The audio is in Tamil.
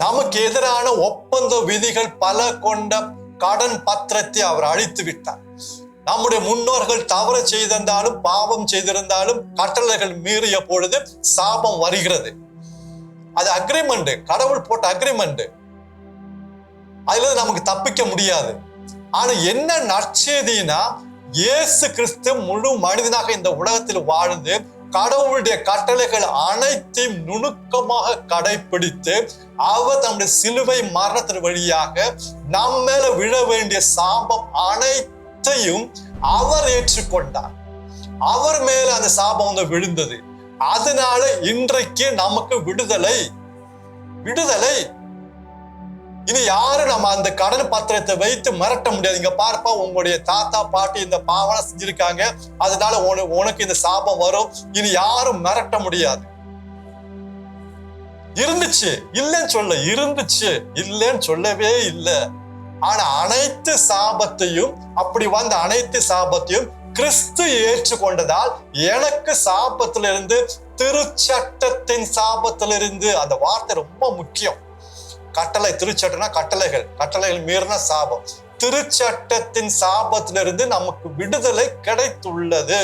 நமக்கு எதிரான ஒப்பந்த விதிகள் பல கொண்ட கடன் பத்திரத்தை அவர் அழித்து விட்டார். நம்முடைய முன்னோர்கள் தவறு செய்திருந்தாலும் பாவம் செய்திருந்தாலும் கட்டளைகள் மீறிய பொழுது சாபம் வருகிறது. அது அக்ரிமெண்ட், கடவுள் போட்ட அக்ரிமெண்ட். அதுல நமக்கு தப்பிக்க முடியாது. ஆனா என்ன நற்செய்தினா, இயேசு கிறிஸ்து முழு மனிதனாக இந்த உலகத்தில் வாழ்ந்து கடவுளுடைய கட்டளைகள் அனைத்தையும் நுணுக்கமாக கடைபிடித்து அவர் தம்முடைய சிலுவை மரணத்தின் வழியாக நம்ம மேல விழ வேண்டிய சாபம் அனைத்தையும் அவர் ஏற்றுக்கொண்டார். அவர் மேல அந்த சாபம் வந்து விழுந்தது. அதனால இன்றைக்கு நமக்கு விடுதலை. இனி யாரும் நம்ம அந்த கடன் பத்திரத்தை வைத்து மிரட்ட முடியாது. இங்க பார்ப்பா, உங்களுடைய தாத்தா பாட்டி இந்த பாவம் செஞ்சிருக்காங்க, அதனால உனக்கு இந்த சாபம் வரும், இனி யாரும் மிரட்ட முடியாது. இருந்துச்சு இல்லைன்னு சொல்லவே இல்லை. ஆனா அனைத்து சாபத்தையும், அப்படி வந்த அனைத்து சாபத்தையும் கிறிஸ்து ஏற்றுக்கொண்டதால் எனக்கு சாபத்திலிருந்து, திருச்சட்டத்தின் சாபத்திலிருந்து, அந்த வார்த்தை ரொம்ப முக்கியம். கட்டளை, திருச்சட்டம்னா கட்டளைகள் மீறின சாபம். திருச்சட்டத்தின் சாபத்திலிருந்து நமக்கு விடுதலை கிடைத்துள்ளது.